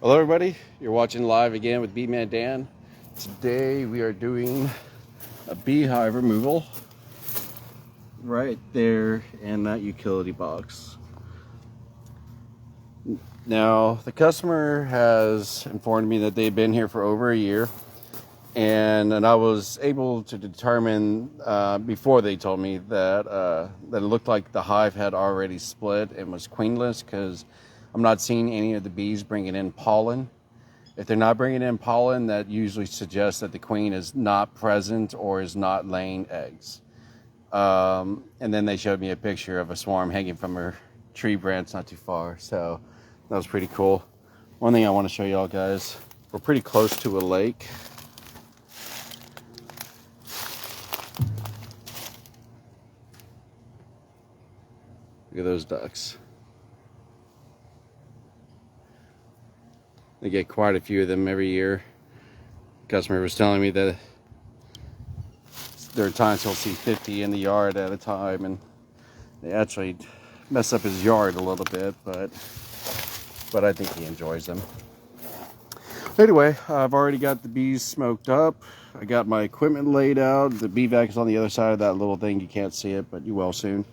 Hello everybody, you're watching live again with Bee Man Dan. Today we are doing a beehive removal right there in that utility box. Now the customer has informed me that they've been here for over a year, and I was able to determine before they told me that it looked like the hive had already split and was queenless, because I'm not seeing any of the bees bringing in pollen. If they're not bringing in pollen, that usually suggests that the queen is not present or is not laying eggs. And then they showed me a picture of a swarm hanging from her tree branch not too far. So that was pretty cool. One thing I want to show y'all guys, we're pretty close to a lake. Look at those ducks. They get quite a few of them every year. The customer was telling me that there are times he'll see 50 in the yard at a time, and they actually mess up his yard a little bit, but I think he enjoys them. Anyway, I've already got the bees smoked up. I got my equipment laid out. The bee vac is on the other side of that little thing. You can't see it, but you will soon.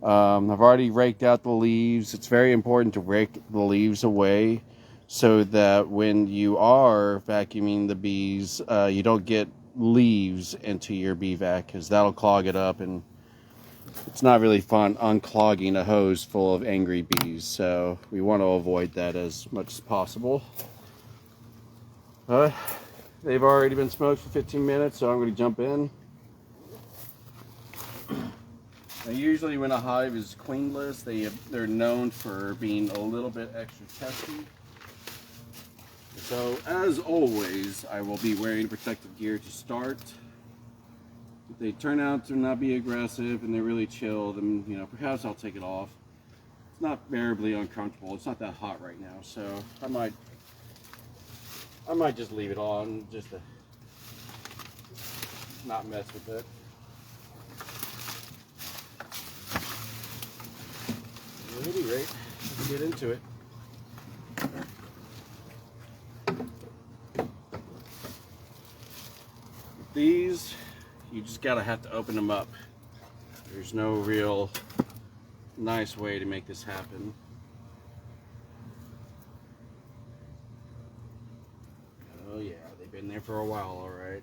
I've already raked out the leaves. It's very important to rake the leaves away so that when you are vacuuming the bees, you don't get leaves into your bee vac, because that'll clog it up, and it's not really fun unclogging a hose full of angry bees. So we want to avoid that as much as possible. They've already been smoked for 15 minutes, so I'm going to jump in. Now, usually when a hive is queenless, they're known for being a little bit extra testy. So, as always, I will be wearing protective gear to start. If they turn out to not be aggressive and they're really chill, then, perhaps I'll take it off. It's not bearably uncomfortable. It's not that hot right now, so I might just leave it on just to not mess with it. At any rate, let's get into it. These, you just have to open them up. There's no real nice way to make this happen. Oh yeah, they've been there for a while, all right.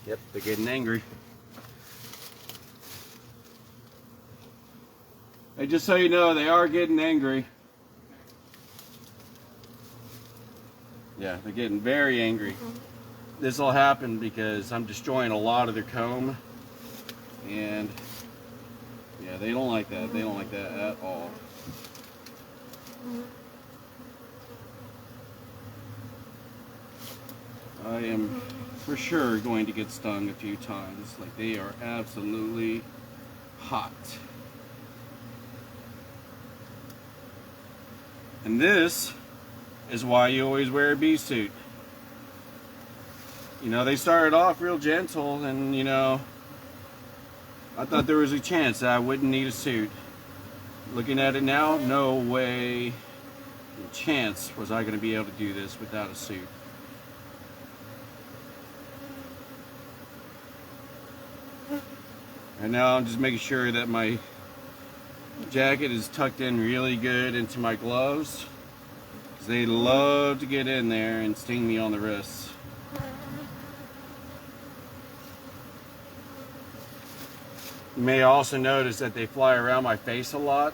Yep, they're getting angry. Hey, just so you know, they are getting angry. Yeah, they're getting very angry. This will happen because I'm destroying a lot of their comb. And yeah, they don't like that. They don't like that at all. I am for sure going to get stung a few times. Like, they are absolutely hot. And this is why you always wear a bee suit. They started off real gentle, and I thought there was a chance that I wouldn't need a suit. Looking at it now, no way, no chance was I going to be able to do this without a suit. And now I'm just making sure that my jacket is tucked in really good into my gloves, because they love to get in there and sting me on the wrists. You may also notice that they fly around my face a lot,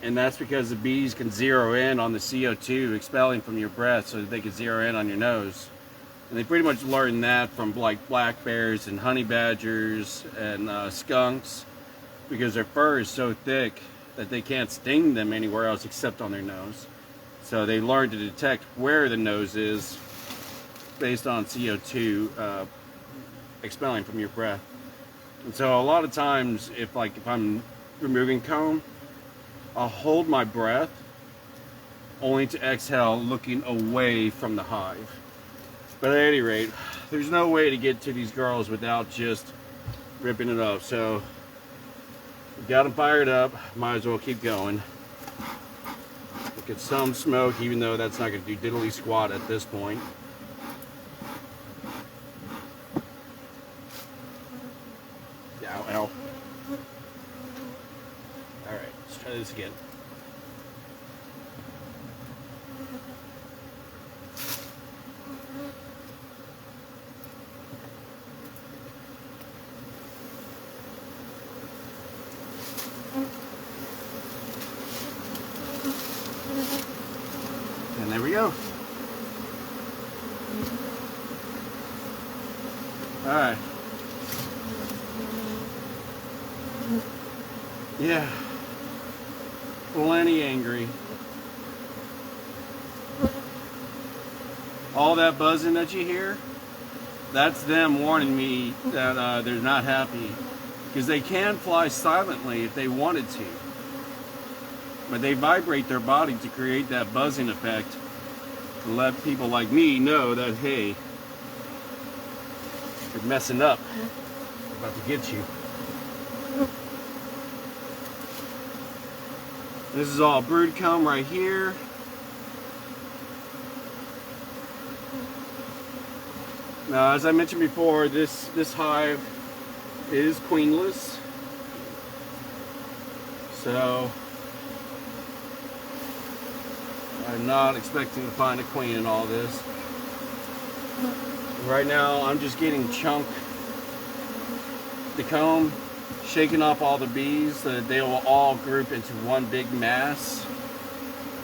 and that's because the bees can zero in on the CO2 expelling from your breath, so that they can zero in on your nose. And they pretty much learned that from like black bears and honey badgers and skunks, because their fur is so thick that they can't sting them anywhere else except on their nose. So they learned to detect where the nose is based on CO2 expelling from your breath. And so a lot of times, if I'm removing comb, I'll hold my breath only to exhale looking away from the hive. But at any rate, there's no way to get to these girls without just ripping it up. So we got them fired up, might as well keep going. Look at some smoke, even though that's not going to do diddly squat at this point. Ow, ow. Alright, let's try this again. And there we go. Alright. Yeah. Plenty angry. All that buzzing that you hear, that's them warning me that they're not happy. Because they can fly silently if they wanted to. But they vibrate their body to create that buzzing effect to let people like me know that, hey, you're messing up. I'm about to get you. This is all brood comb right here. Now, as I mentioned before, this hive is queenless. So I'm not expecting to find a queen in all this. Right now, I'm just getting the comb, shaking off all the bees so that they will all group into one big mass,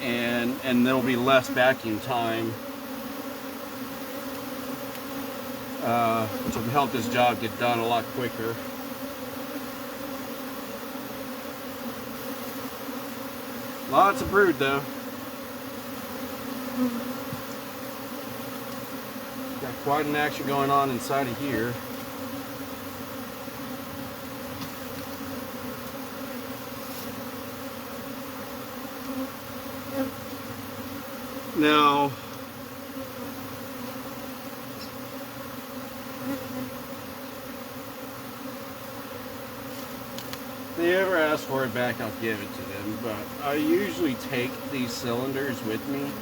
and there'll be less vacuum time, which will help this job get done a lot quicker. Lots of brood though. Got quite an action going on inside of here. Now, if they ever ask for it back, I'll give it to them, but I usually take these cylinders with me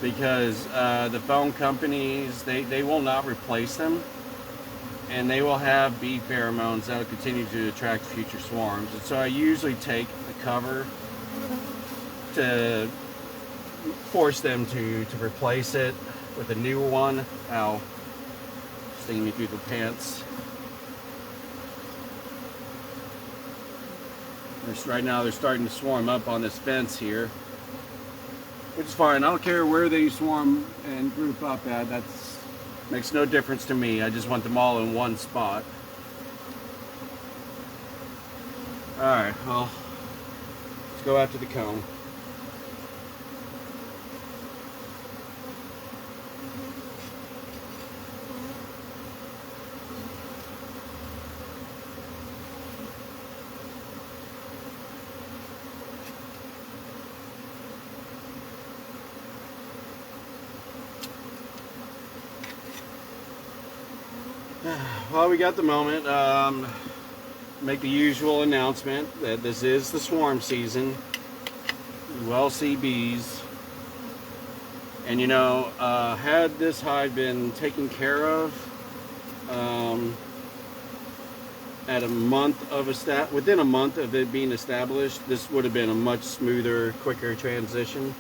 because the phone companies, they will not replace them, and they will have bee pheromones that will continue to attract future swarms. And so I usually take the cover to force them to replace it with a newer one. Ow, stinging me through the pants. Right now they're starting to swarm up on this fence here, which is fine. I don't care where they swarm and group up at. That makes no difference to me. I just want them all in one spot. Alright, well, let's go after the comb. Well, we got the moment. Make the usual announcement that this is the swarm season. You will see bees. And you know, had this hive been taken care of at a month of within a month of it being established, this would have been a much smoother, quicker transition.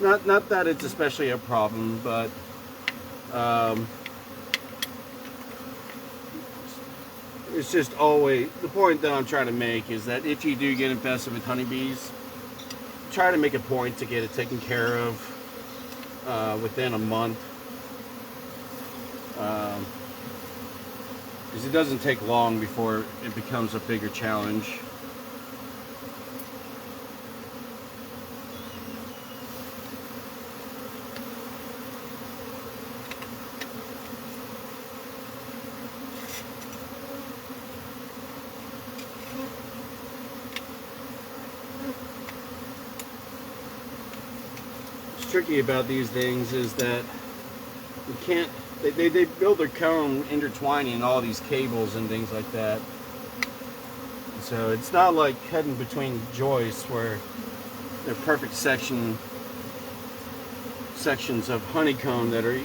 Not that it's especially a problem, but it's just always, the point that I'm trying to make is that if you do get infested with honeybees, try to make a point to get it taken care of within a month. Because it doesn't take long before it becomes a bigger challenge. tricky about these things is that you can't, they build their comb intertwining all these cables and things like that. So it's not like cutting between joists where they're perfect sections of honeycomb that are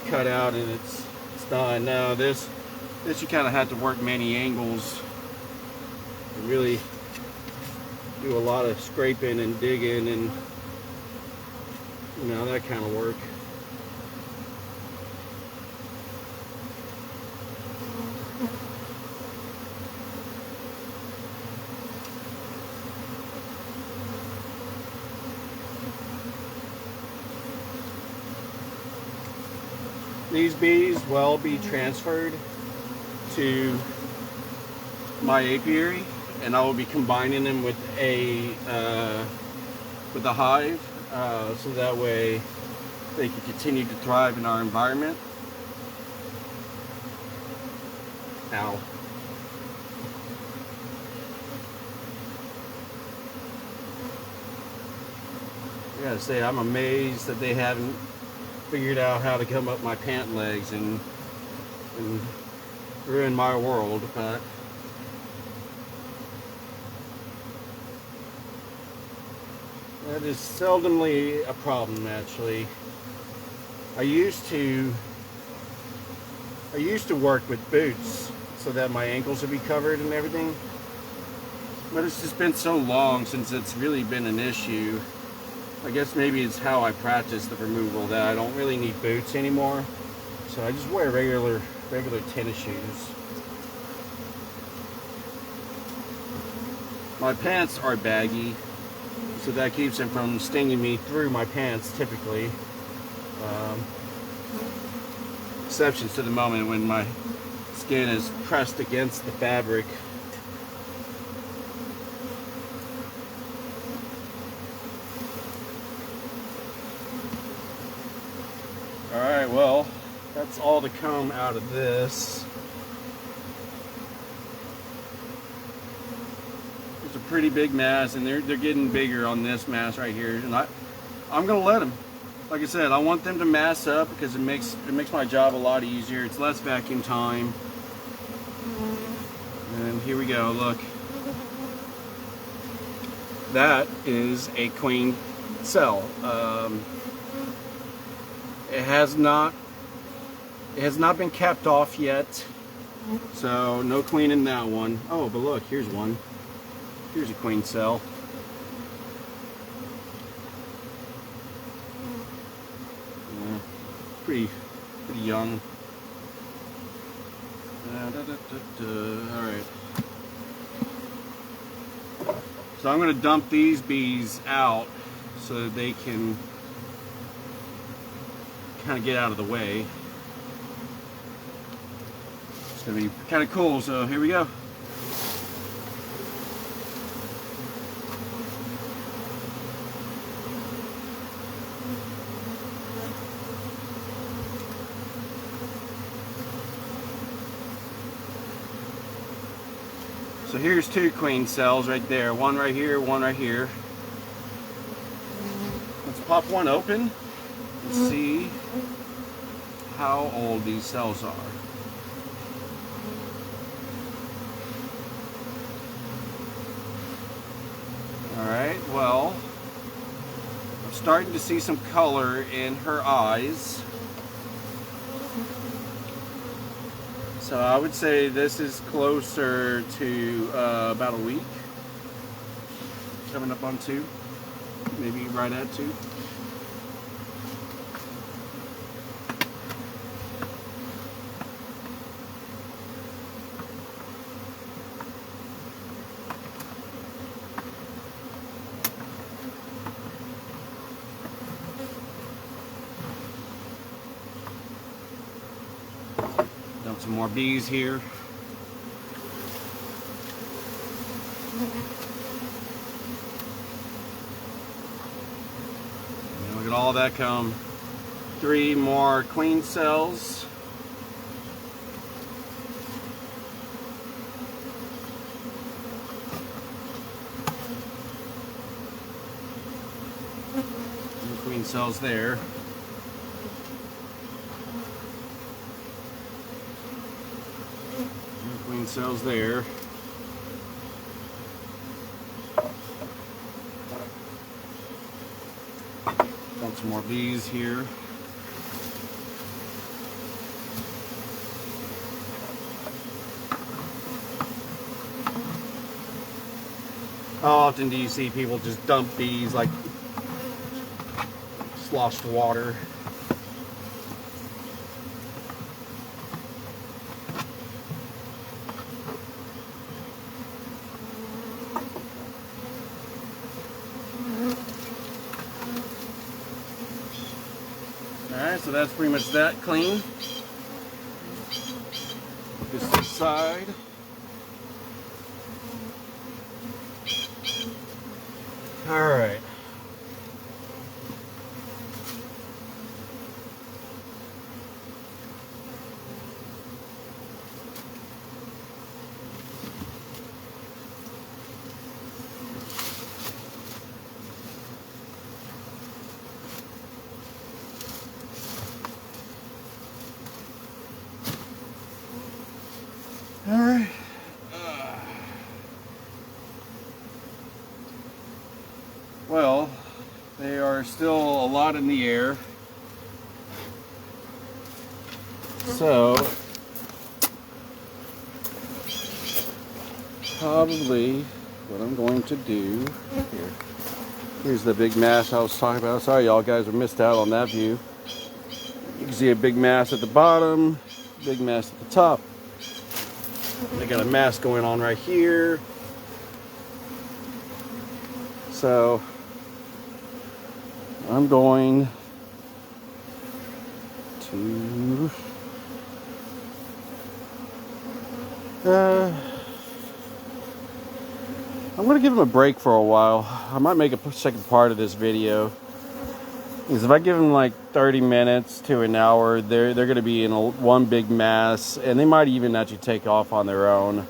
cut out and it's not. No, this you kind of have to work many angles and really do a lot of scraping and digging and, you know, that kind of work. These bees will be transferred to my apiary, and I will be combining them with a hive, so that way they can continue to thrive in our environment. Ow. I gotta say, I'm amazed that they haven't figured out how to come up my pant legs and ruin my world, but that is seldomly a problem, actually. I used to work with boots so that my ankles would be covered and everything, but it's just been so long since it's really been an issue. I guess maybe it's how I practice the removal that I don't really need boots anymore. So I just wear regular tennis shoes. My pants are baggy, so that keeps them from stinging me through my pants typically. Exceptions to the moment when my skin is pressed against the fabric. Alright, well, that's all the comb out of this. It's a pretty big mass, and they're getting bigger on this mass right here. And I'm gonna let them. Like I said, I want them to mass up because it makes my job a lot easier. It's less vacuum time. And here we go. Look, that is a queen cell. It has not been capped off yet, so no queen in that one. Oh, but look, here's one. Here's a queen cell. Yeah, pretty young. All right. So I'm going to dump these bees out so that they can kind of get out of the way. It's going to be kind of cool, so here we go. So here's two queen cells right there. One right here, one right here. Let's pop one open and see how old these cells are. Alright, well, I'm starting to see some color in her eyes. So I would say this is closer to about a week. Coming up on 2, maybe right at 2. Dump some more bees here. And look at all that comb. 3 more queen cells. cells there. Queen cells there. Got some more bees here. How often do you see people just dump bees like sloshed water? Alright, so that's pretty much that clean. This side. Alright. Alright. Well, they are still a lot in the air. So, probably what I'm going to do here. Here's the big mass I was talking about. Sorry, y'all guys were missed out on that view. You can see a big mass at the bottom, big mass at the top. They got a mass going on right here. So I'm going to I'm going to give them a break for a while. I might make a second part of this video. Because if I give them like 30 minutes to an hour, they're going to be in one big mass, and they might even actually take off on their own.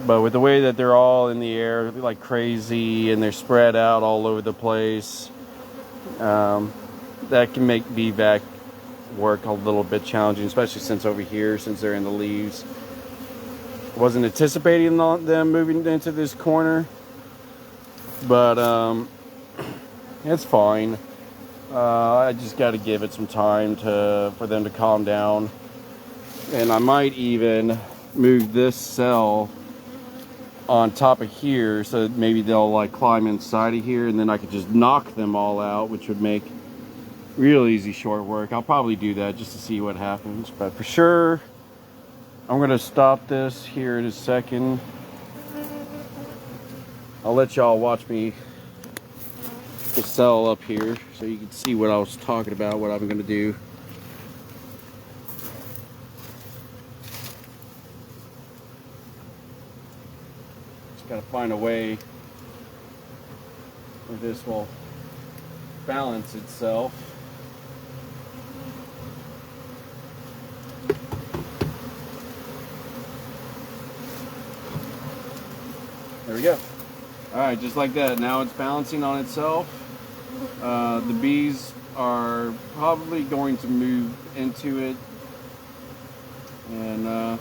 But with the way that they're all in the air like crazy and they're spread out all over the place, that can make beevac work a little bit challenging, especially since over here, since they're in the leaves. I wasn't anticipating them moving into this corner, but it's fine. I just got to give it some time for them to calm down. And I might even move this cell on top of here so that maybe they'll like climb inside of here, and then I could just knock them all out, which would make real easy short work. I'll probably do that just to see what happens, but for sure I'm gonna stop this here in a second. I'll let y'all watch me the cell up here so you can see what I was talking about, what I'm gonna do. Got to find a way where this will balance itself. There we go. Alright, just like that. Now it's balancing on itself. The bees are probably going to move into it, and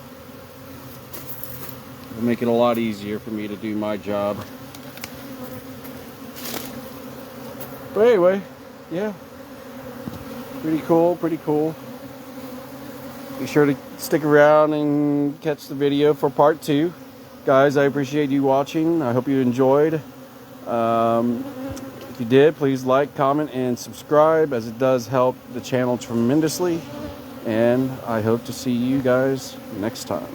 it'll make it a lot easier for me to do my job. But anyway, yeah. Pretty cool, pretty cool. Be sure to stick around and catch the video for part 2. Guys, I appreciate you watching. I hope you enjoyed. If you did, please like, comment, and subscribe, as it does help the channel tremendously. And I hope to see you guys next time.